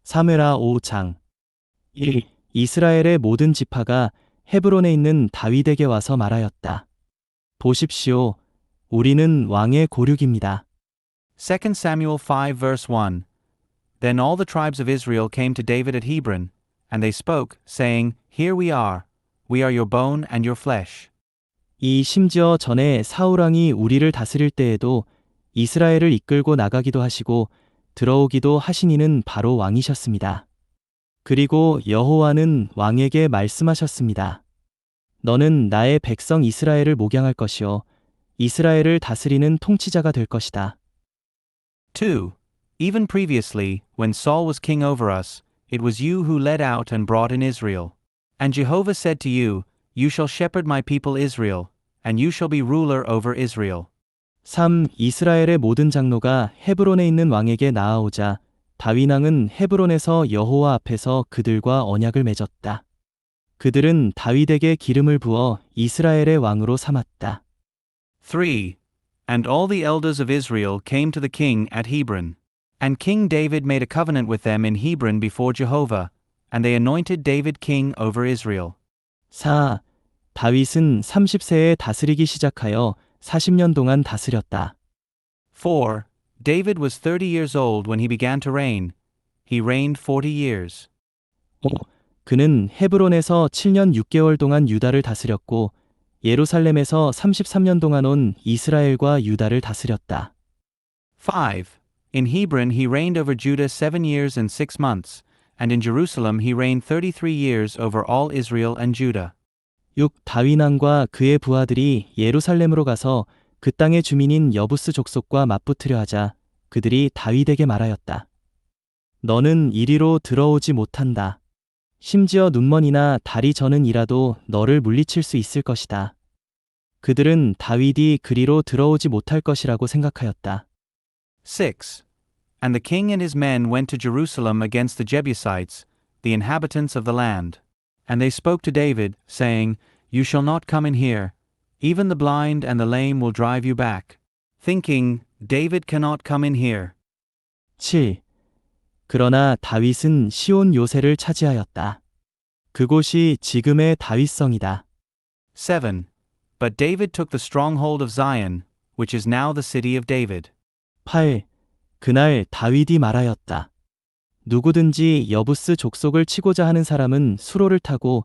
사므라 5장 1. 이스라엘의 모든 지파가 헤브론에 있는 다윗에게 와서 말하였다. 보십시오. 우리는 왕의 고륙입니다. 2 Samuel 5 verse 1. Then all the tribes of Israel came to David at Hebron, and they spoke, saying, Here we are your bone and your flesh. 이 심지어 전에 사울왕이 우리를 다스릴 때에도 이스라엘을 이끌고 나가기도 하시고 들어오기도 하신 이는 바로 왕이셨습니다. 그리고 여호와는 왕에게 말씀하셨습니다. 너는 나의 백성 이스라엘을 목양할 것이요 이스라엘을 다스리는 통치자가 될 것이다. 2. Even previously, when Saul was king over us, it was you who led out and brought in Israel. And Jehovah said to you, You shall shepherd my people Israel, and you shall be ruler over Israel. 3. 이스라엘의 모든 장로가 헤브론에 있는 왕에게 나아오자 다윗 왕은 헤브론에서 여호와 앞에서 그들과 언약을 맺었다. 그들은 다윗에게 기름을 부어 이스라엘의 왕으로 삼았다. 3. And all the elders of Israel came to the king at Hebron. And King David made a covenant with them in Hebron before Jehovah, and they anointed David king over Israel. 4. 다윗은 30세에 다스리기 시작하여 40년 동안 다스렸다. 4. David was 30 years old when he began to reign. He reigned 40 years. 5. 그는 헤브론에서 7년 6개월 동안 유다를 다스렸고 예루살렘에서 33년 동안 온 이스라엘과 유다를 다스렸다. 5. In Hebron he reigned over Judah 7 years and 6 months, and in Jerusalem he reigned 33 years over all Israel and Judah. 6. 다윗 왕과 그의 부하들이 예루살렘으로 가서 그 땅의 주민인 여부스 족속과 맞붙으려 하자 그들이 다윗에게 말하였다. 너는 이리로 들어오지 못한다. 심지어 눈먼이나 다리 저는 이라도 너를 물리칠 수 있을 것이다. 그들은 다윗이 그리로 들어오지 못할 것이라고 생각하였다. 6. And the king and his men went to Jerusalem against the Jebusites, the inhabitants of the land. And they spoke to David, saying, You shall not come in here. Even the blind and the lame will drive you back. Thinking, David cannot come in here. 7. 그러나 다윗은 시온 요새를 차지하였다. 그곳이 지금의 다윗성이다. 7. But David took the stronghold of Zion, which is now the city of David. 8. 그날 다윗이 말하였다. 누구든지 여부스 족속을 치고자 하는 사람은 수로를 타고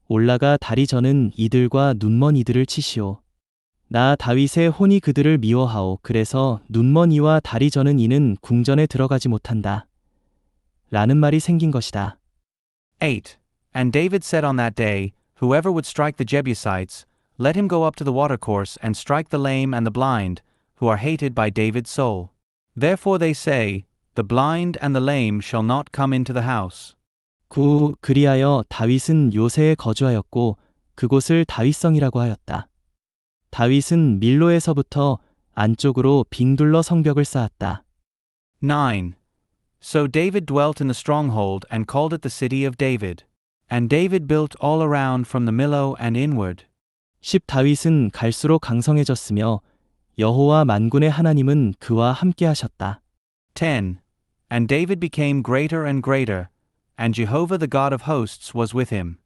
올라가 다리 저는 이들과 눈먼 이들을 치시오. 나 다윗의 혼이 그들을 미워하오. 그래서 눈먼 이와 다리 저는 이는 궁전에 들어가지 못한다. 라는 말이 생긴 것이다. 8. And David said on that day, Whoever would strike the Jebusites, let him go up to the watercourse and strike the lame and the blind, who are hated by David's soul. Therefore they say, The blind and the lame shall not come into the house. 9. 그리하여 다윗은 요새에 거주하였고 그곳을 다윗성이라고 하였다. 다윗은 밀로에서부터 안쪽으로 빙둘러 성벽을 쌓았다. 9. So David dwelt in the stronghold and called it the city of David. And David built all around from the Millo and inward. 10. 다윗은 갈수록 강성해졌으며 여호와 만군의 하나님은 그와 함께 하셨다. 10. And David became greater and greater, and Jehovah the God of hosts was with him.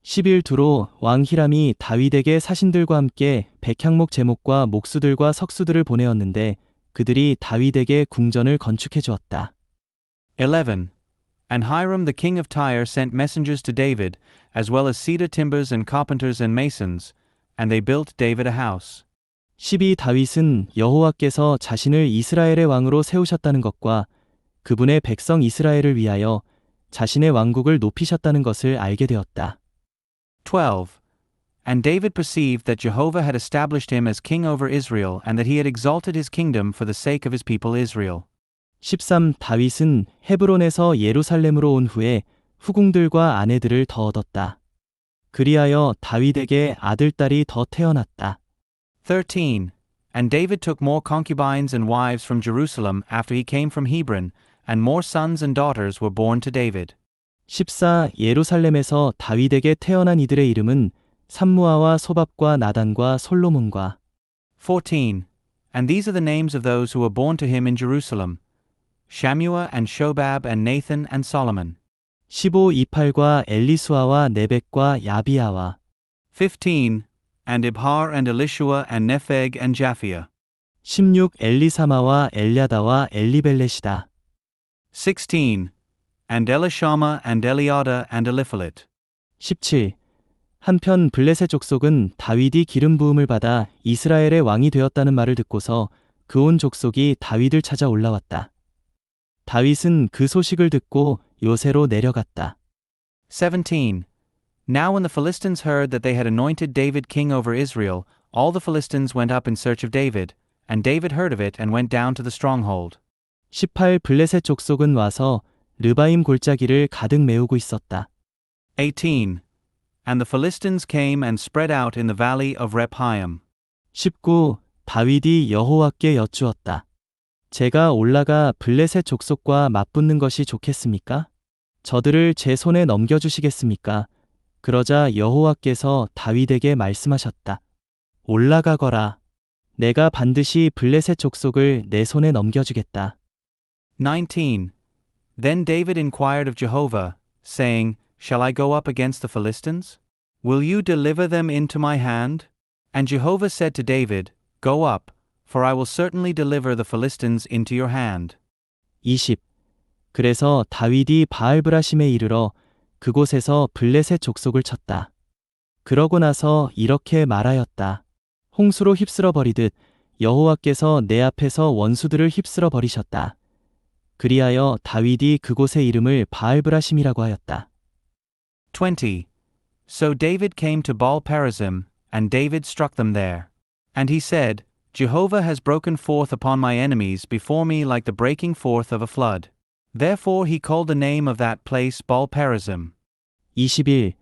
11. 두로 왕 히람이 다윗에게 사신들과 함께 백향목 제목과 목수들과 석수들을 보내었는데 그들이 다윗에게 궁전을 건축해 주었다. 11. And Hiram the king of Tyre sent messengers to David, as well as cedar timbers and carpenters and masons, and they built David a house. 12. 다윗은 여호와께서 자신을 이스라엘의 왕으로 세우셨다는 것과 그분의 백성 이스라엘을 위하여 자신의 왕국을 높이셨다는 것을 알게 되었다. 12. And David perceived that Jehovah had established him as king over Israel and that he had exalted his kingdom for the sake of his people Israel. 13. 다윗은 헤브론에서 예루살렘으로 온 후에 후궁들과 아내들을 더 얻었다. 그리하여 다윗에게 아들, 딸이 더 태어났다. 13. And David took more concubines and wives from Jerusalem after he came from Hebron, and more sons and daughters were born to David. 14. 예루살렘에서 다윗에게 태어난 이들의 이름은 삼무아와 소밥과 나단과 솔로몬과 14. And these are the names of those who were born to him in Jerusalem: Shammua and Shobab and Nathan and Solomon. 15 이팔과 엘리수아와 네벡과 야비아와 15. And Ibhar and Elishua and Nepheg and Japhia. 16 엘리사마와 엘랴다와 엘리벨렛이다. 16. And Elishama and Eliada and Eliphalet. 17 한편 블레셋 족속은 다윗이 기름 부음을 받아 이스라엘의 왕이 되었다는 말을 듣고서 그 온 족속이 다윗을 찾아 올라왔다. 다윗은 그 소식을 듣고 요새로 내려갔다. 17. Now when the Philistines heard that they had anointed David king over Israel, all the Philistines went up in search of David, and David heard of it and went down to the stronghold. 18 블레셋 족속은 와서 르바임 골짜기를 가득 메우고 있었다. 18. And the Philistines came and spread out in the valley of Rephaim. 19 다윗이 여호와께 여쭈었다. 제가 올라가 블레셋 족속과 맞붙는 것이 좋겠습니까? 저들을 제 손에 넘겨주시겠습니까? 그러자 여호와께서 다윗에게 말씀하셨다. 올라가거라. 내가 반드시 블레셋 족속을 내 손에 넘겨주겠다. 19. Then David inquired of Jehovah, saying, Shall I go up against the Philistines? Will you deliver them into my hand? And Jehovah said to David, Go up, for I will certainly deliver the Philistines into your hand. 20 그래서 다윗이 바알브라심에 이르러 그곳에서 블레셋 족속을 쳤다. 그러고 나서 이렇게 말하였다. 홍수로 휩쓸어 버리듯 여호와께서 내 앞에서 원수들을 휩쓸어 버리셨다. 그리하여 다윗이 그곳의 이름을 바알브라심이라고 하였다. 20. So David came to Baal-perazim, and David struck them there. And he said, Jehovah has broken forth upon my enemies before me like the breaking forth of a flood. Therefore he called the name of that place Baal-perazim. 21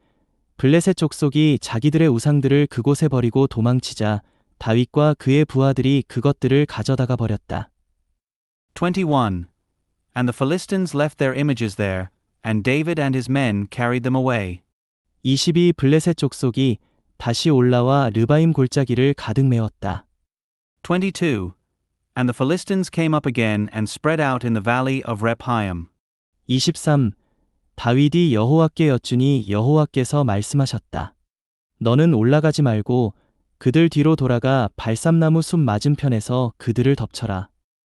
블레셋 족속이 자기들의 우상들을 그곳에 버리고 도망치자 다윗과 그의 부하들이 그것들을 가져다가 버렸다. 21. And the Philistines left their images there, and David and his men carried them away. 22 블레셋 족속이 다시 올라와 르바임 골짜기를 가득 메웠다. 22. And the Philistines came up again and spread out in the valley of Rephaim. 23 다윗이 여호와께 여쭈니 여호와께서 말씀하셨다. 너는 올라가지 말고 그들 뒤로 돌아가 발삼나무 숲 맞은편에서 그들을 덮쳐라.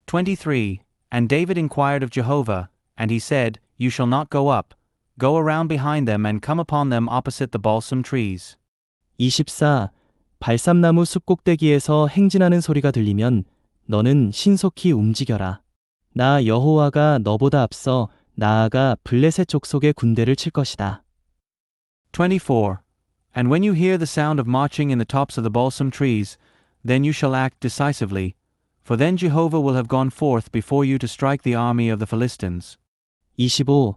23. And David inquired of Jehovah, and he said, You shall not go up. Go around behind them and come upon them opposite the balsam trees. 24 발삼나무 숲 꼭대기에서 행진하는 소리가 들리면 너는 신속히 움직여라. 나 여호와가 너보다 앞서 나아가 블레셋 족속의 군대를 칠 것이다. 24. And when you hear the sound of marching in the tops of the balsam trees, then you shall act decisively, for then Jehovah will have gone forth before you to strike the army of the Philistines. 25.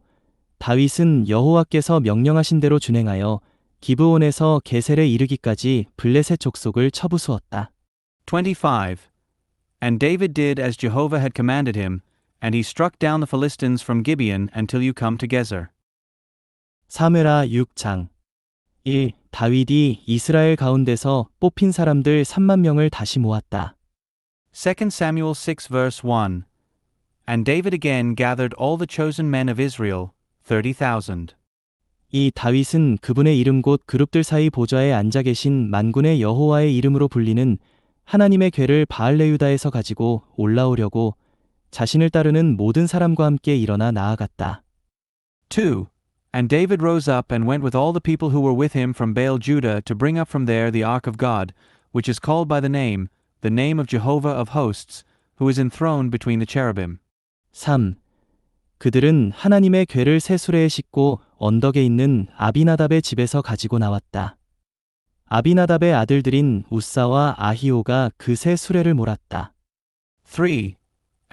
다윗은 여호와께서 명령하신 대로 준행하여 기브온에서 게셀에 이르기까지 블레셋 족속을 쳐부수었다. 25. And David did as Jehovah had commanded him, and he struck down the Philistines from Gibeon until you come to Gezer. 사무엘하 6장 1. 다윗이 이스라엘 가운데서 뽑힌 사람들 3만 명을 다시 모았다. 2 Samuel 6 verse 1. And David again gathered all the chosen men of Israel, 30,000. 이 다윗은 그분의 이름 곧 그룹들 사이 보좌에 앉아 계신 만군의 여호와의 이름으로 불리는 하나님의 궤를 바알레유다에서 가지고 올라오려고 자신을 따르는 모든 사람과 함께 일어나 나아갔다. 2. And David rose up and went with all the people who were with him from Baal Judah to bring up from there the ark of God, which is called by the name of Jehovah of hosts, who is enthroned between the cherubim. 3. 그들은 하나님의 궤를 새 수레에 싣고 언덕에 있는 아비나답의 집에서 가지고 나왔다. 아비나답의 아들들인 우사와 아히오가 그 새 수레를 몰았다. 3.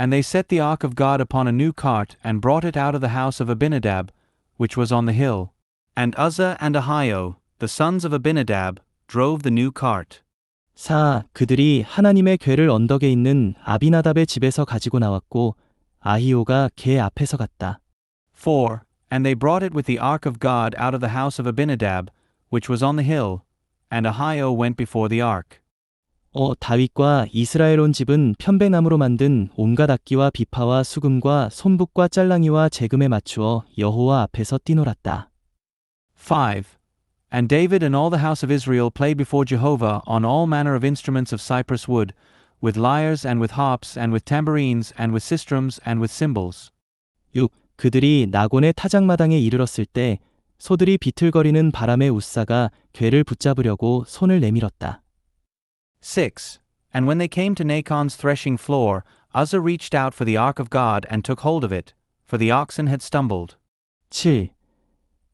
And they set the ark of God upon a new cart and brought it out of the house of Abinadab, which was on the hill. And Uzzah and Ahio, the sons of Abinadab, drove the new cart. 4. 그들이 하나님의 궤를 언덕에 있는 아비나답의 집에서 가지고 나왔고 아히오가 궤 앞에서 갔다. 4. And they brought it with the ark of God out of the house of Abinadab, which was on the hill, and Ahio went before the ark. 다윗과 이스라엘 온 집은 편백나무로 만든 온갖 악기와 비파와 수금과 손북과 짤랑이와 재금에 맞추어 여호와 앞에서 뛰놀았다. 5. And David and all the house of Israel played before Jehovah on all manner of instruments of cypress wood, with lyres and with harps and with tambourines and with sistrums and with cymbals. 6. 그들이 나곤의 타작마당에 이르렀을 때 소들이 비틀거리는 바람의 웃사가 궤를 붙잡으려고 손을 내밀었다. 6. And when they came to Nacon's threshing floor, Uzzah reached out for the ark of God and took hold of it, for the oxen had stumbled. 7.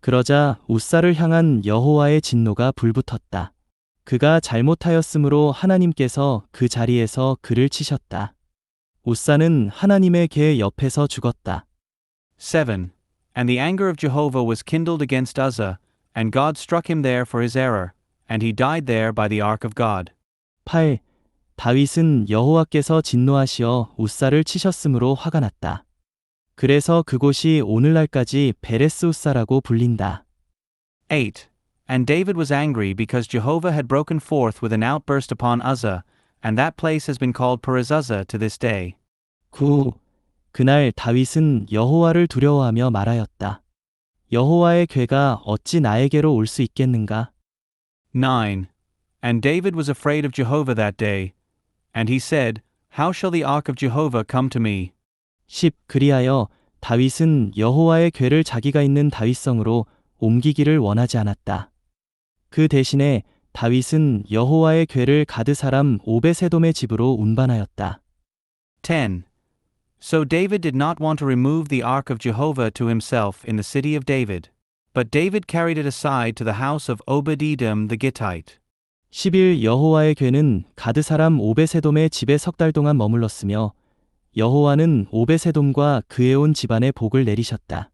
그러자 웃사를 향한 여호와의 진노가 불붙었다. 그가 잘못하였으므로 하나님께서 그 자리에서 그를 치셨다. 웃사는 하나님의 궤 옆에서 죽었다. 7. And the anger of Jehovah was kindled against Uzzah, and God struck him there for his error, and he died there by the ark of God. 8. 다윗은 여호와께서 진노하시어 웃사를 치셨으므로 화가 났다. 그래서 그곳이 오늘날까지 베레스 웃사라고 불린다. 8. And David was angry because Jehovah had broken forth with an outburst upon Uzzah, and that place has been called Perez-Uzzah to this day. 9. 그날 다윗은 여호와를 두려워하며 말하였다. 여호와의 궤가 어찌 나에게로 올 수 있겠는가? 9. And David was afraid of Jehovah that day, and he said, How shall the ark of Jehovah come to me? 10. 그리하여 다윗은 여호와의 궤를 자기가 있는 다윗성으로 옮기기를 원하지 않았다. 그 대신에 다윗은 여호와의 궤를 가드 사람 오베세돔의 집으로 운반하였다. 10. So David did not want to remove the ark of Jehovah to himself in the city of David, but David carried it aside to the house of Obed-Edom the Gittite. 10일 여호와의 궤는 가드 사람 오베세돔의 집에 석 달 동안 머물렀으며 여호와는 오베세돔과 그에 온 집안에 복을 내리셨다.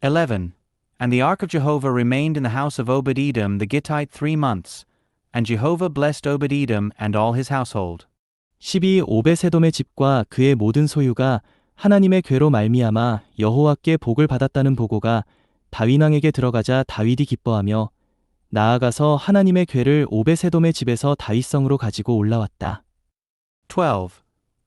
11. And the ark of Jehovah remained in the house of Obed-Edom the Gittite 3 months, and Jehovah blessed Obed-Edom and all his household. 12. 오베세돔의 집과 그의 모든 소유가 하나님의 궤로 말미암아 여호와께 복을 받았다는 보고가 다윗 왕에게 들어가자 다윗이 기뻐하며 나아가서 하나님의 궤를 오베세돔의 집에서 다윗성으로 가지고 올라왔다. 12.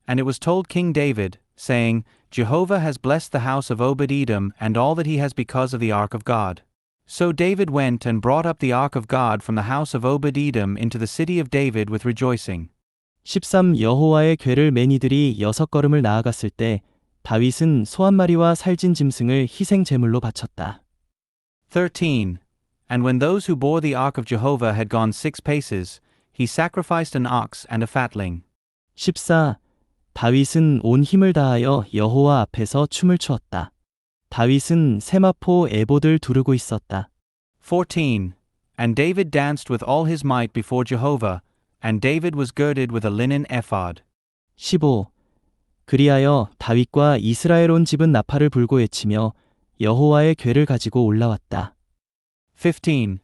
And it was told King David, saying, Jehovah has blessed the house of Obed-Edom and all that he has because of the ark of God. So David went and brought up the ark of God from the house of Obed-Edom into the city of David with rejoicing. 13. 여호와의 궤를 맨 이들이 6걸음을 나아갔을 때 다윗은 소 한 마리와 살진 짐승을 희생 제물로 바쳤다. 13. And when those who bore the ark of Jehovah had gone 6 paces, he sacrificed an ox and a fatling. 14. 다윗은 온 힘을 다하여 여호와 앞에서 춤을 추었다. 다윗은 세마포 에봇을 두르고 있었다. 14. And David danced with all his might before Jehovah, and David was girded with a linen ephod. 15. 그리하여 다윗과 이스라엘 온 집은 나팔을 불고 외치며 여호와의 궤를 가지고 올라왔다. 15.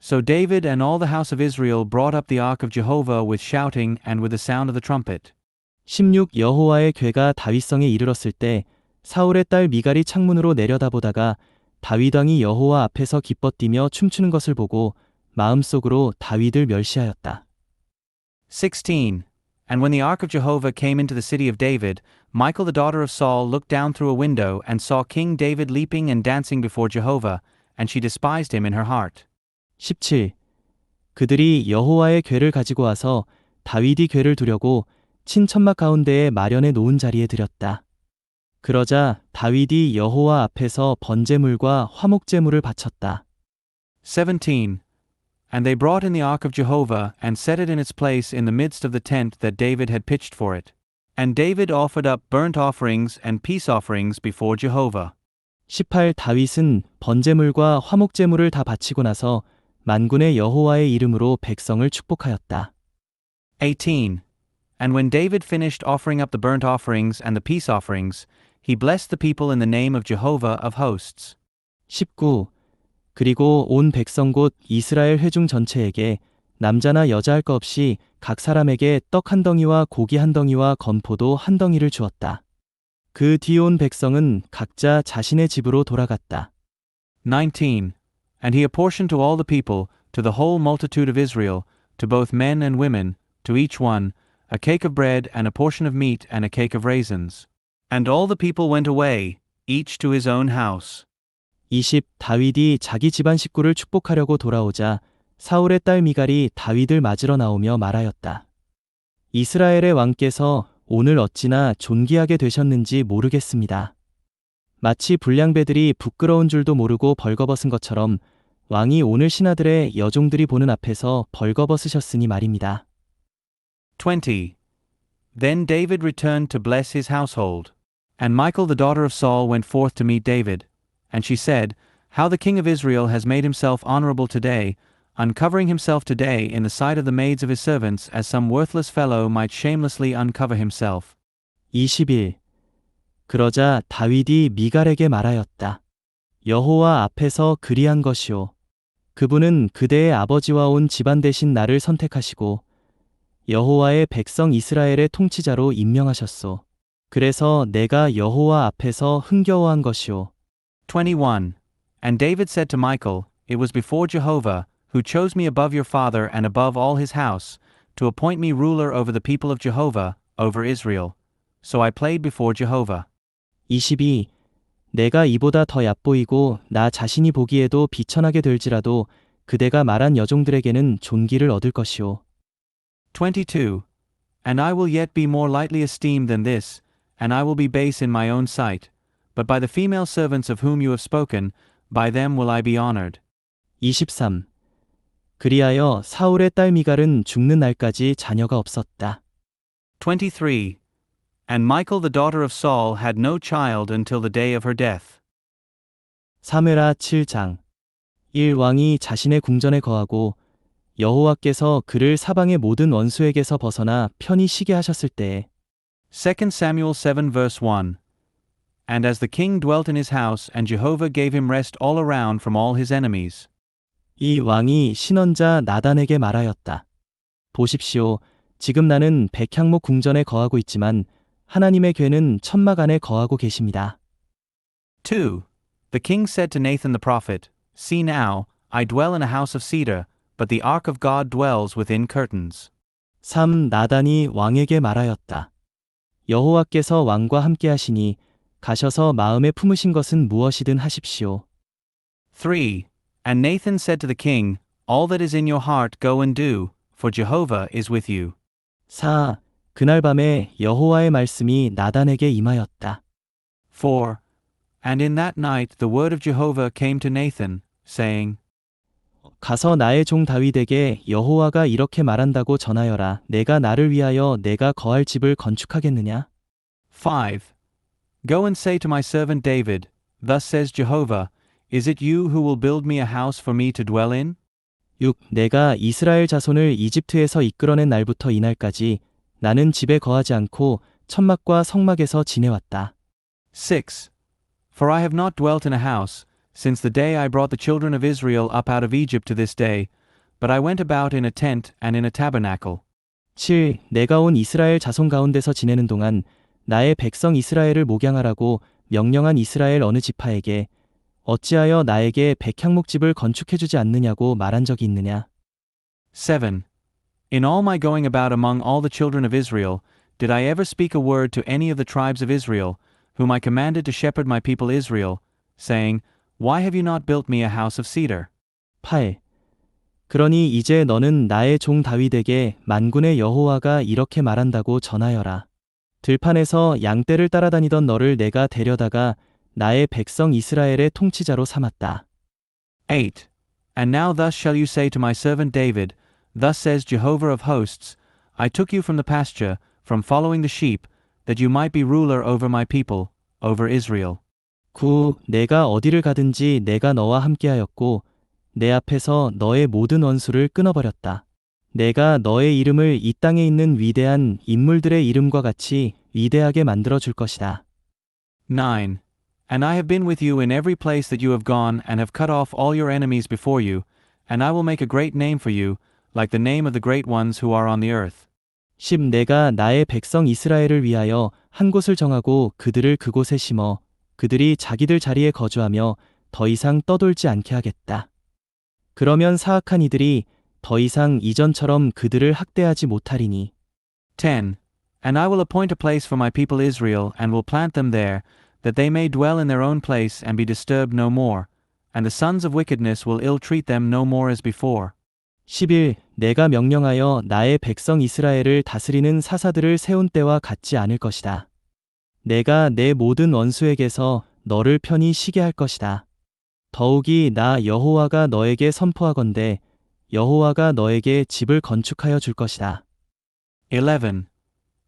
So David and all the house of Israel brought up the ark of Jehovah with shouting and with the sound of the trumpet. 16. 여호와의 궤가 다윗성에 이르렀을 때 사울의 딸 미갈이 창문으로 내려다보다가 다윗 왕이 여호와 앞에서 기뻐 뛰며 춤추는 것을 보고 마음속으로 다윗을 멸시하였다. 16. And when the ark of Jehovah came into the city of David, Michal the daughter of Saul looked down through a window and saw King David leaping and dancing before Jehovah, and she despised him in her heart. 17. 그들이 여호와의 궤를 가지고 와서 다윗이 궤를 두려고 친천막 가운데에 마련해 놓은 자리에 들였다. 그러자 다윗이 여호와 앞에서 번제물과 화목제물을 바쳤다. 17. And they brought in the ark of Jehovah, and set it in its place in the midst of the tent that David had pitched for it. And David offered up burnt offerings and peace offerings before Jehovah. 18. 다윗은 번제물과 화목제물을 다 바치고 나서 만군의 여호와의 이름으로 백성을 축복하였다. 18. And when David finished offering up the burnt offerings and the peace offerings, he blessed the people in the name of Jehovah of hosts. 19. 그리고 온 백성 곧 이스라엘 회중 전체에게 남자나 여자 할 것 없이 각 사람에게 떡 한 덩이와 고기 한 덩이와 건포도 한 덩이를 주었다. 그 뒤 온 백성은 각자 자신의 집으로 돌아갔다. 19. And he apportioned to all the people, to the whole multitude of Israel, to both men and women, to each one, a cake of bread and a portion of meat and a cake of raisins. And all the people went away, each to his own house. 20. 다윗이 자기 집안 식구를 축복하려고 돌아오자 사울의 딸 미갈이 다윗을 맞으러 나오며 말하였다. 이스라엘의 왕께서 오늘 어찌나 존귀하게 되셨는지 모르겠습니다. 마치 불량배들이 부끄러운 줄도 모르고 벌거벗은 것처럼 왕이 오늘 신하들의 여종들이 보는 앞에서 벌거벗으셨으니 말입니다. 20. Then David returned to bless his household. And Michal the daughter of Saul went forth to meet David. And she said, How the king of Israel has made himself honorable today, uncovering himself today in the sight of the maids of his servants, as some worthless fellow might shamelessly uncover himself. 21. 그러자 다윗이 미갈에게 말하였다. 여호와 앞에서 그리한 것이요. 그분은 그대의 아버지와 온 집안 대신 나를 선택하시고 여호와의 백성 이스라엘의 통치자로 임명하셨소. 그래서 내가 여호와 앞에서 흥겨워한 것이요. 21. And David said to Michal, It was before Jehovah, who chose me above your father and above all his house, to appoint me ruler over the people of Jehovah, over Israel. So I played before Jehovah. 22. 내가 이보다 더 얕보이고 나 자신이 보기에도 비천하게 될지라도 그대가 말한 여종들에게는 존귀를 얻을 것이요. 22. And I will yet be more lightly esteemed than this, and I will be base in my own sight. But by the female servants of whom you have spoken, by them will I be honored. 23. 그리하여 사울의 딸 미갈은 죽는 날까지 자녀가 없었다. 23. And Michal the daughter of Saul had no child until the day of her death. 사무엘하 7장 1. 왕이 자신의 궁전에 거하고 여호와께서 그를 사방의 모든 원수에게서 벗어나 편히 쉬게 하셨을 때에 2 Samuel 7 verse 1. And as the king dwelt in his house, and Jehovah gave him rest all around from all his enemies. 이 왕이 신원자 나단에게 말하였다. 보십시오. 지금 나는 백향목 궁전에 거하고 있지만 하나님의 궤는 천막 안에 거하고 계십니다. 2. The king said to Nathan the prophet, See now, I dwell in a house of cedar, but the ark of God dwells within curtains. 3. 나단이 왕에게 말하였다. 여호와께서 왕과 함께 하시니 가셔서 마음에 품으신 것은 무엇이든 하십시오. 3. And Nathan said to the king, All that is in your heart go and do, for Jehovah is with you. 4. 그날 밤에 여호와의 말씀이 나단에게 임하였다. 4. And in that night the word of Jehovah came to Nathan, saying, 가서 나의 종 다윗에게 여호와가 이렇게 말한다고 전하여라. 내가 나를 위하여 내가 거할 집을 건축하겠느냐? 5. Go and say to my servant David, Thus says Jehovah, Is it you who will build me a house for me to dwell in? 6. 내가 이스라엘 자손을 이집트에서 이끌어낸 날부터 이날까지 나는 집에 거하지 않고 천막과 성막에서 지내왔다. 6. For I have not dwelt in a house, since the day I brought the children of Israel up out of Egypt to this day, but I went about in a tent and in a tabernacle. 7. 내가 온 이스라엘 자손 가운데서 지내는 동안 나의 백성 이스라엘을 목양하라고 명령한 이스라엘 어느 지파에게 어찌하여 나에게 백향목집을 건축해주지 않느냐고 말한 적이 있느냐? 7. In all my going about among all the children of Israel, did I ever speak a word to any of the tribes of Israel, whom I commanded to shepherd my people Israel, saying, Why have you not built me a house of cedar? 8. 그러니 이제 너는 나의 종 다윗에게 만군의 여호와가 이렇게 말한다고 전하여라. 들판에서 양떼를 따라다니던 너를 내가 데려다가 나의 백성 이스라엘의 통치자로 삼았다. 8. And now thus shall you say to my servant David, Thus says Jehovah of hosts, I took you from the pasture, from following the sheep, that you might be ruler over my people, over Israel. 9. 내가 어디를 가든지 내가 너와 함께하였고 내 앞에서 너의 모든 원수를 끊어버렸다. 내가 너의 이름을 이 땅에 있는 위대한 인물들의 이름과 같이 위대하게 만들어 줄 것이다. 9. And I have been with you in every place that you have gone, and have cut off all your enemies before you, and I will make a great name for you, like the name of the great ones who are on the earth. 10. 내가 나의 백성 이스라엘을 위하여 한 곳을 정하고 그들을 그곳에 심어 그들이 자기들 자리에 거주하며 더 이상 떠돌지 않게 하겠다. 그러면 사악한 이들이 더 이상 이전처럼 그들을 학대하지 못하리니. 10. And I will appoint a place for my people Israel, and will plant them there, that they may dwell in their own place and be disturbed no more. And the sons of wickedness will ill treat them no more as before. 11. 내가 명령하여 나의 백성 이스라엘을 다스리는 사사들을 세운 때와 같지 않을 것이다. 내가 내 모든 원수에게서 너를 편히 쉬게 할 것이다. 더욱이 나 여호와가 너에게 선포하건대 여호와가 너에게 집을 건축하여 줄 것이다. 11.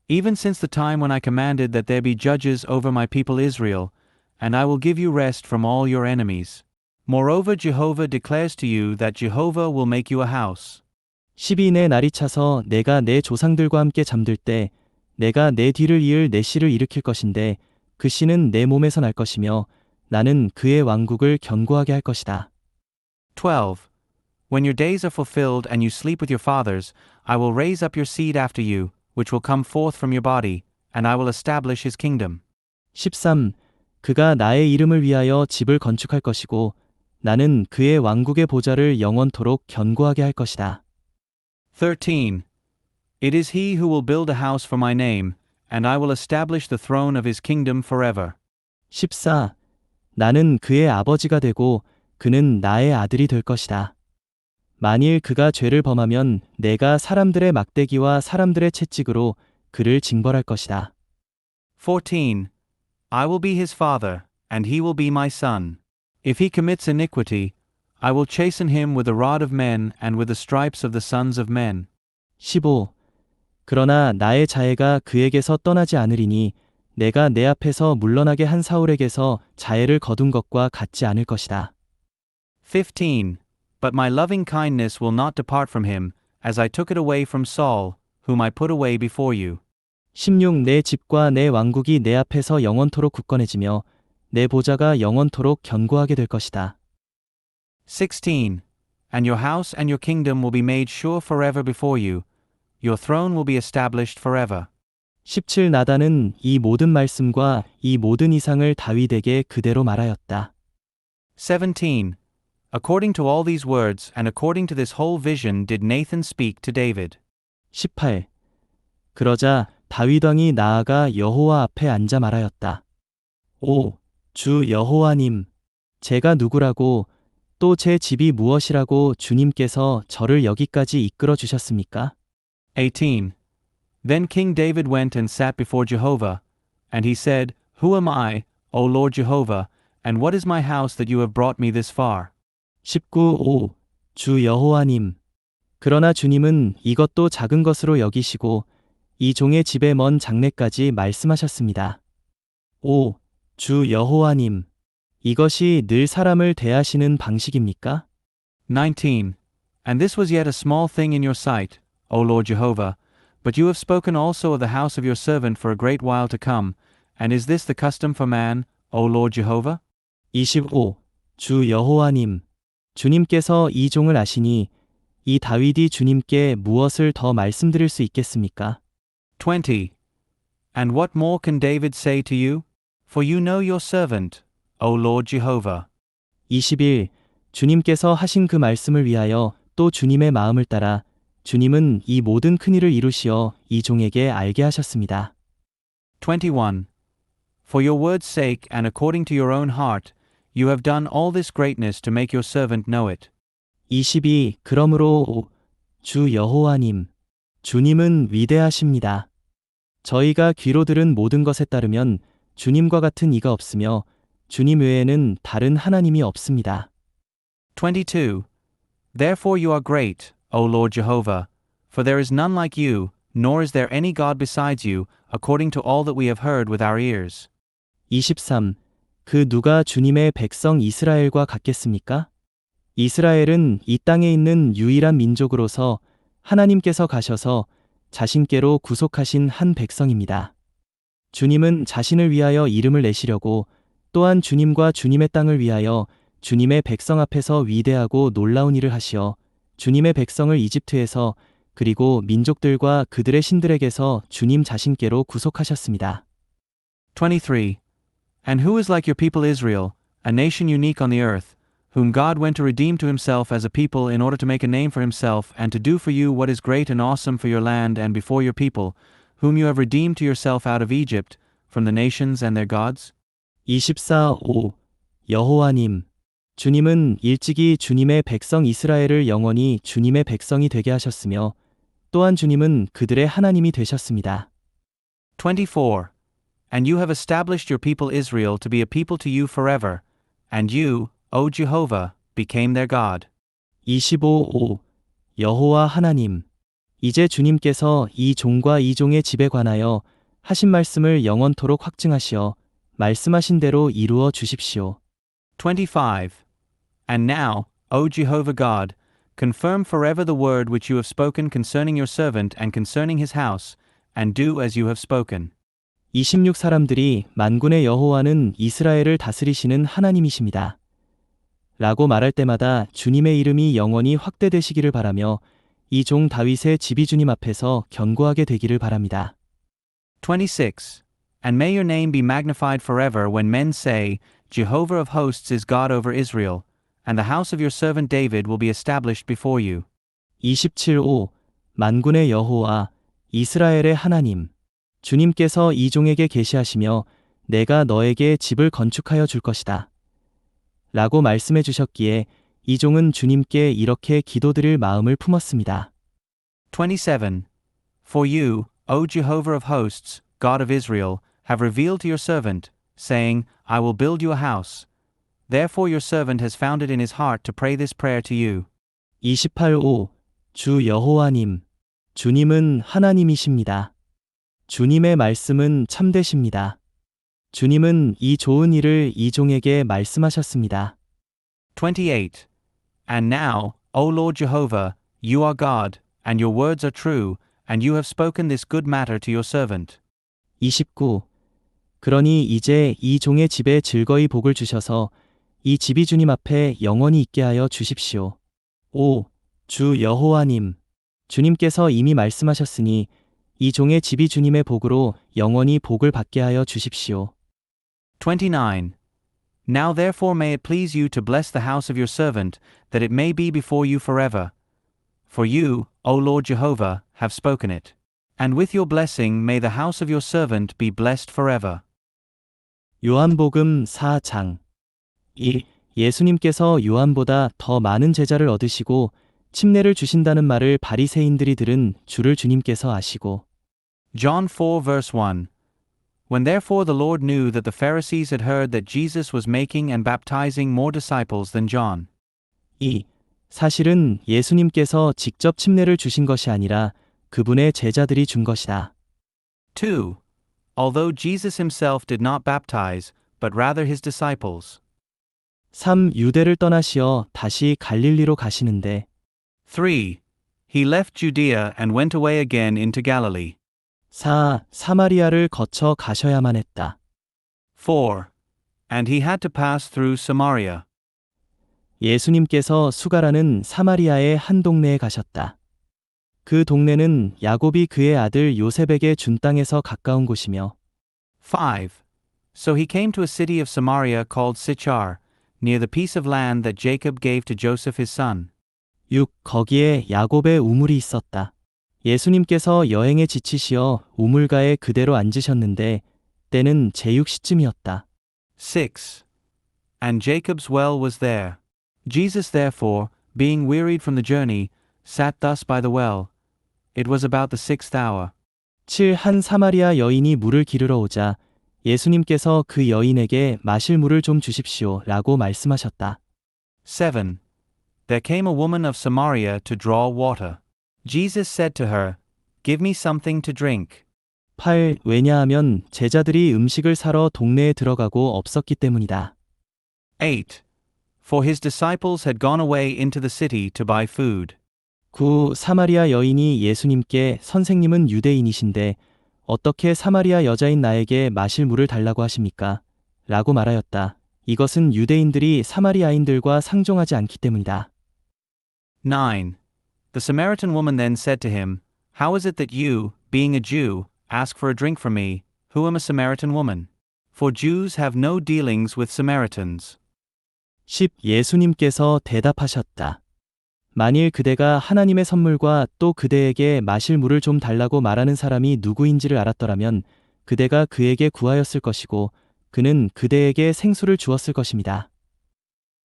Even since the time when I commanded that there be judges over my people Israel, and I will give you rest from all your enemies. Moreover, Jehovah declares to you that Jehovah will make you a house. 12. 날이 차서 내가 내 조상들과 함께 잠들 때 내가 내 뒤를 이을 내 씨를 일으킬 것인데 그 씨는 내 몸에서 날 것이며 나는 그의 왕국을 견고하게 할 것이다. 12. When your days are fulfilled and you sleep with your fathers, I will raise up your seed after you, which will come forth from your body, and I will establish his kingdom. 13. 그가 나의 이름을 위하여 집을 건축할 것이고 나는 그의 왕국의 보좌를 영원토록 견고하게 할 것이다. 13. It is he who will build a house for my name, and I will establish the throne of his kingdom forever. 14. 나는 그의 아버지가 되고 그는 나의 아들이 될 것이다. 만일 그가 죄를 범하면 내가 사람들의 막대기와 사람들의 채찍으로 그를 징벌할 것이다. 14. I will be his father, and he will be my son. If he commits iniquity, I will chasten him with the rod of men and with the stripes of the sons of men. 15. 그러나 나의 자애가 그에게서 떠나지 않으리니 내가 내 앞에서 물러나게 한 사울에게서 자애를 거둔 것과 같지 않을 것이다. 15. But my loving kindness will not depart from him, as I took it away from Saul, whom I put away before you. 16. 내 집과 내 왕국이 내 앞에서 영원토록 굳건해지며 내 보좌가 영원토록 견고하게 될 것이다. 16. And your house and your kingdom will be made sure forever before you. Your throne will be established forever. 17. 나단은 이 모든 말씀과 이 모든 이상을 다윗에게 그대로 말하였다. 17. According to all these words and according to this whole vision did Nathan speak to David. 18. 그러자 다윗 왕이 나아가 여호와 앞에 앉아 말하였다. 오, 주 여호와님, 제가 누구라고 또 제 집이 무엇이라고 주님께서 저를 여기까지 이끌어 주셨습니까? 18. Then King David went and sat before Jehovah, and he said, Who am I, O Lord Jehovah, and what is my house that you have brought me this far? 19. 오, 주 여호와님. 그러나 주님은 이것도 작은 것으로 여기시고 이 종의 집에 먼 장래까지 말씀하셨습니다. 오, 주 여호와님. 이것이 늘 사람을 대하시는 방식입니까? 19. And this was yet a small thing in your sight, O Lord Jehovah, but you have spoken also of the house of your servant for a great while to come, and is this the custom for man, O Lord Jehovah? 25. 주 여호와님. 주님께서 이 종을 아시니 이 다윗이 주님께 무엇을 더 말씀드릴 수 있겠습니까? 20. And what more can David say to you? For you know your servant, O Lord Jehovah. 21. 주님께서 하신 그 말씀을 위하여 또 주님의 마음을 따라 주님은 이 모든 큰일을 이루시어 이 종에게 알게 하셨습니다. 21. For your word's sake and according to your own heart, you have done all this greatness to make your servant know it. 22. 그러므로 주 여호와님, 주님은 위대하십니다. 저희가 귀로 들은 모든 것에 따르면 주님과 같은 이가 없으며 주님 외에는 다른 하나님이 없습니다. 22. Therefore you are great, O Lord Jehovah, for there is none like you, nor is there any God besides you, according to all that we have heard with our ears. 23. 그 누가 주님의 백성 이스라엘과 같겠습니까? 이스라엘은 이 땅에 있는 유일한 민족으로서 하나님께서 가셔서 자신께로 구속하신 한 백성입니다. 주님은 자신을 위하여 이름을 내시려고 또한 주님과 주님의 땅을 위하여 주님의 백성 앞에서 위대하고 놀라운 일을 하시어 주님의 백성을 이집트에서 그리고 민족들과 그들의 신들에게서 주님 자신께로 구속하셨습니다. 23. And who is like your people Israel, a nation unique on the earth, whom God went to redeem to himself as a people in order to make a name for himself and to do for you what is great and awesome for your land and before your people, whom you have redeemed to yourself out of Egypt, from the nations and their gods? 24.5 여호와님, 주님은 일찍이 주님의 백성 이스라엘을 영원히 주님의 백성이 되게 하셨으며 또한 주님은 그들의 하나님이 되셨습니다. 24. And you have established your people Israel to be a people to you forever, and you, O Jehovah, became their God. 25.5 여호와 하나님, 이제 주님께서 이 종과 이 종의 집에 관하여 하신 말씀을 영원토록 확증하시어 말씀하신 대로 이루어 주십시오. 25. And now, O Jehovah God, confirm forever the word which you have spoken concerning your servant and concerning his house, and do as you have spoken. 26 사람들이 만군의 여호와는 이스라엘을 다스리시는 하나님이십니다. 라고 말할 때마다 주님의 이름이 영원히 확대되시기를 바라며 이 종 다윗의 집이 주님 앞에서 견고하게 되기를 바랍니다. 26. And may your name be magnified forever when men say, Jehovah of hosts is God over Israel, and the house of your servant David will be established before you. 27.5 만군의 여호와 이스라엘의 하나님, 주님께서 이 종에게 계시하시며 내가 너에게 집을 건축하여 줄 것이다. 라고 말씀해 주셨기에 이 종은 주님께 이렇게 기도드릴 마음을 품었습니다. 27. For you, O Jehovah of hosts, God of Israel, have revealed to your servant, saying, I will build you a house. Therefore your servant has found it in his heart to pray this prayer to you. 28.5 주 여호와님, 주님은 하나님이십니다. 주님의 말씀은 참되십니다. 주님은 이 좋은 일을 이 종에게 말씀하셨습니다. 28. And now, O Lord Jehovah, you are God, and your words are true, and you have spoken this good matter to your servant. 29. 그러니 이제 이 종의 집에 즐거이 복을 주셔서 이 집이 주님 앞에 영원히 있게 하여 주십시오. 5. 주 여호와님, 주님께서 이미 말씀하셨으니 이 종의 집이 주님의 복으로 영원히 복을 받게 하여 주십시오. 29. Now therefore may it please you to bless the house of your servant, that it may be before you forever. For you, O Lord Jehovah, have spoken it. And with your blessing may the house of your servant be blessed forever. 요한복음 4장 1. 예수님께서 요한보다 더 많은 제자를 얻으시고 침례를 주신다는 말을 바리새인들이 들은 주를 주님께서 아시고 John 4 verse 1. When therefore the Lord knew that the Pharisees had heard that Jesus was making and baptizing more disciples than John. 2. 사실은 예수님께서 직접 침례를 주신 것이 아니라 그분의 제자들이 준 것이다. 2. Although Jesus himself did not baptize, but rather his disciples. 3. 유대를 떠나시어 다시 갈릴리로 가시는데 3. He left Judea and went away again into Galilee. 4. 사마리아를 거쳐 가셔야만 했다. 4. And he had to pass through Samaria. 예수님께서 수가라는 사마리아의 한 동네에 가셨다. 그 동네는 야곱이 그의 아들 요셉에게 준 땅에서 가까운 곳이며 5. So he came to a city of Samaria called Sychar, near the piece of land that Jacob gave to Joseph his son. 6. 거기에 야곱의 우물이 있었다. 예수님께서 여행에 지치시어 우물가에 그대로 앉으셨는데 때는 제육시쯤이었다. 6. And Jacob's well was there. Jesus therefore, being wearied from the journey, sat thus by the well. It was about the 6th hour. 7. 한 사마리아 여인이 물을 기르러 오자 예수님께서 그 여인에게 마실 물을 좀 주십시오 라고 말씀하셨다. 7. There came a woman of Samaria to draw water. Jesus said to her, Give me something to drink. 8. 왜냐하면 제자들이 음식을 사러 동네에 들어가고 없었기 때문이다. 8. For his disciples had gone away into the city to buy food. 9. 사마리아 여인이 예수님께 선생님은 유대인이신데 어떻게 사마리아 여자인 나에게 마실 물을 달라고 하십니까? 라고 말하였다. 이것은 유대인들이 사마리아인들과 상종하지 않기 때문이다. 9. The Samaritan woman then said to him, How is it that you, being a Jew, ask for a drink from me, who am a Samaritan woman? For Jews have no dealings with Samaritans. 10. 예수님께서 대답하셨다. 만일 그대가 하나님의 선물과 또 그대에게 마실 물을 좀 달라고 말하는 사람이 누구인지를 알았더라면 그대가 그에게 구하였을 것이고 그는 그대에게 생수를 주었을 것입니다.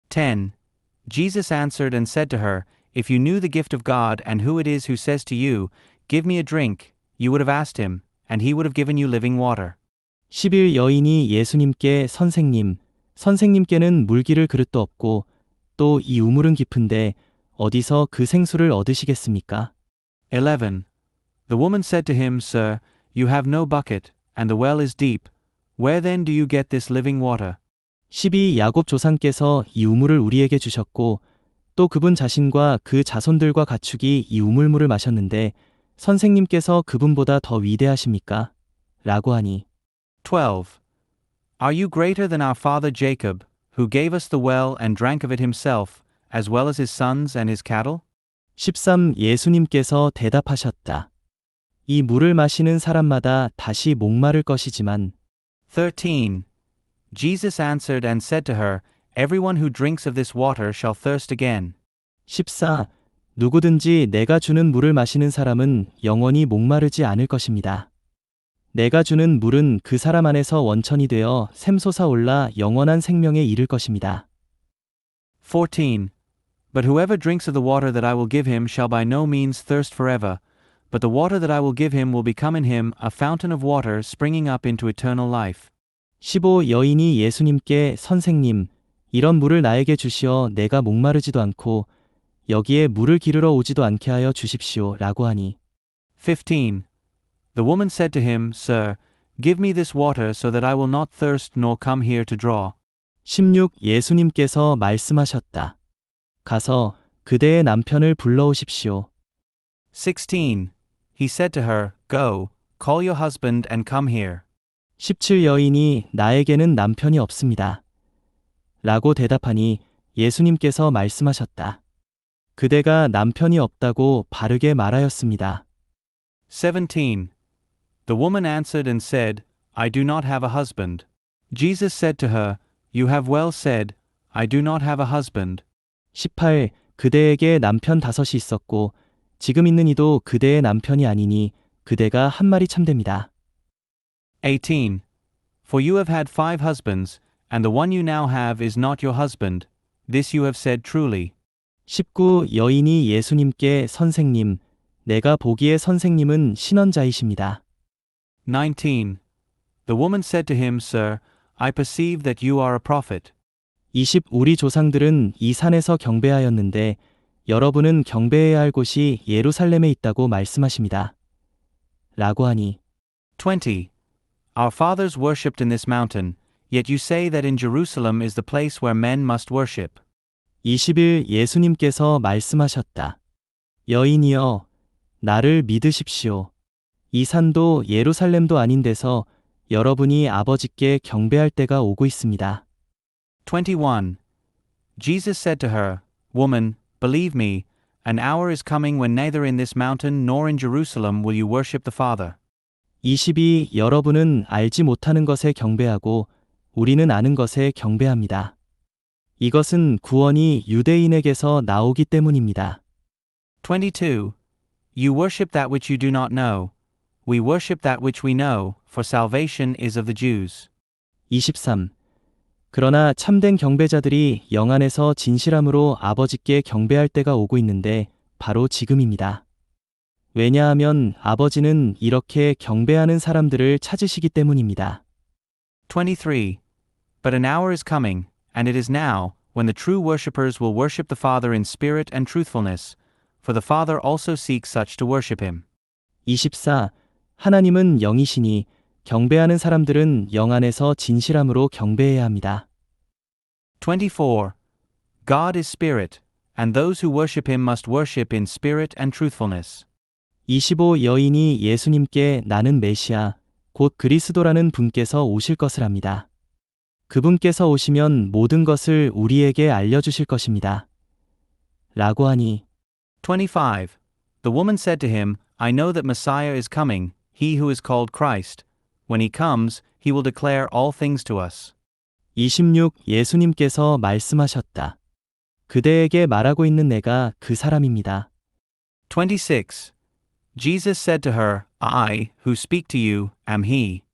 10. Jesus answered and said to her, If you knew the gift of God and who it is who says to you, Give me a drink, you would have asked him, and he would have given you living water. 11. 여인이 예수님께 선생님께는 물기를 그릇도 없고 또 이 우물은 깊은데 어디서 그 생수를 얻으시겠습니까? 11. The woman said to him, Sir, you have no bucket, and the well is deep. Where then do you get this living water? 12. 야곱 조상께서 이 우물을 우리에게 주셨고 또 그분 자신과 그 자손들과 가축이 이 우물물을 마셨는데 선생님께서 그분보다 더 위대하십니까? 라고 하니 12. Are you greater than our father Jacob, who gave us the well and drank of it himself, as well as his sons and his cattle? 13. 예수님께서 대답하셨다. 이 물을 마시는 사람마다 다시 목마를 것이지만 13. Jesus answered and said to her, Everyone who drinks of this water shall thirst again. 14. 누구든지 내가 주는 물을 마시는 사람은 영원히 목마르지 않을 것입니다. 내가 주는 물은 그 사람 안에서 원천이 되어 샘솟아 올라 영원한 생명에 이를 것입니다. 14. But whoever drinks of the water that I will give him shall by no means thirst forever, but the water that I will give him will become in him a fountain of water springing up into eternal life. 15. 여인이 예수님께 선생님, 이런 물을 나에게 주시어 내가 목마르지도 않고 여기에 물을 기르러 오지도 않게 하여 주십시오. 라고 하니 15. The woman said to him, Sir, give me this water so that I will not thirst nor come here to draw. 16. 예수님께서 말씀하셨다. 가서 그대의 남편을 불러오십시오. 16. He said to her, Go, call your husband and come here. 17. 여인이 나에게는 남편이 없습니다. 라고 대답하니 예수님께서 말씀하셨다. 그대가 남편이 없다고 바르게 말하였습니다. 17. The woman answered and said, I do not have a husband. Jesus said to her, You have well said, I do not have a husband. 18. 그대에게 남편 5이 있었고 지금 있는 이도 그대의 남편이 아니니 그대가 한 말이 참됩니다. 18. For you have had 5 husbands, and the one you now have is not your husband. This you have said truly. 19. 여인이 예수님께 선생님, 내가 보기에 선생님은 신언자이십니다. 19. The woman said to him, Sir, I perceive that you are a prophet. 20. 우리 조상들은 이 산에서 경배하였는데 여러분은 경배해야 할 곳이 예루살렘에 있다고 말씀하십니다. 라고 하니 20. Our fathers worshipped in this mountain, yet you say that in Jerusalem is the place where men must worship. 21. 예수님께서 말씀하셨다. 여인이여, 나를 믿으십시오. 이 산도 예루살렘도 아닌 데서 여러분이 아버지께 경배할 때가 오고 있습니다. 21. Jesus said to her, Woman, believe me, an hour is coming when neither in this mountain nor in Jerusalem will you worship the Father. 22. 여러분은 알지 못하는 것에 경배하고 우리는 아는 것에 경배합니다. 이것은 구원이 유대인에게서 나오기 때문입니다. 22. You worship that which you do not know. We worship that which we know, for salvation is of the Jews. 23. 그러나 참된 경배자들이 영 안에서 진실함으로 아버지께 경배할 때가 오고 있는데 바로 지금입니다. 왜냐하면 아버지는 이렇게 경배하는 사람들을 찾으시기 때문입니다. 23. But an hour is coming, and it is now, when the true worshippers will worship the Father in spirit and truthfulness, for the Father also seeks such to worship him. 24. 하나님은 영이시니 경배하는 사람들은 영 안에서 진실함으로 경배해야 합니다. 24. God is spirit, and those who worship him must worship in spirit and truthfulness. 25. 여인이 예수님께 나는 메시아, 곧 그리스도라는 분께서 오실 것을 압니다. 그분께서 오시면 모든 것을 우리에게 알려주실 것입니다. 라고 하니 25. The woman said to him, I know that Messiah is coming, he who is called Christ. When he comes, he will declare all things to us. 26. 예수님께서 말씀하셨다. 그대에게 말하고 있는 내가 그 사람입니다. 26. Jesus said to her, I, who speak to you, am he.